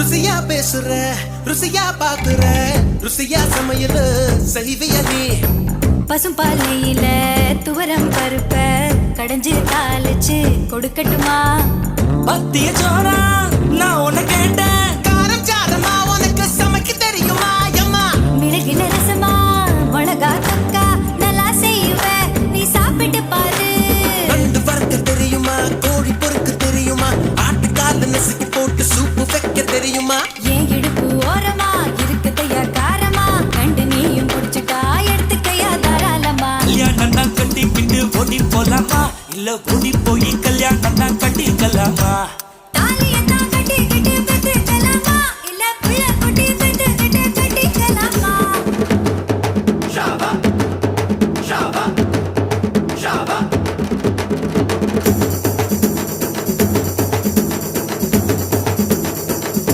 ருசியா பேசுற ருசியா பாக்குற ருசியா சமையல் செய்விய நீ பசும் பாலையில துவரம் பருப்ப கடைஞ்சு தாளிச்சு கொடுக்கட்டுமா பத்திய சோறா நான் உன்னை கேட்டேன் காரம் சாரமா உனக்கு சமைக்க தெரியுமா அம்மா மிளகில ரசமா மிளகா தக்கா நல்லா செய்வேன் நீ சாப்பிட்டு பாரு நண்டு வறுக்க தெரியுமா கோழி பொறுக்க தெரியுமா ஆட்டுக்கால நசுக்கி போட்டு சூப்பு வைக்க தெரியுமா ஏன் இடுப்பு ஓரமா இருக்குதையா காரமா கண்டு நீயும் குடிச்சுட்டா எடுத்துக்கையா தாராளமா கல்யாணம் கட்டி விட்டு ஓடி போலாமா இல்ல ஓடி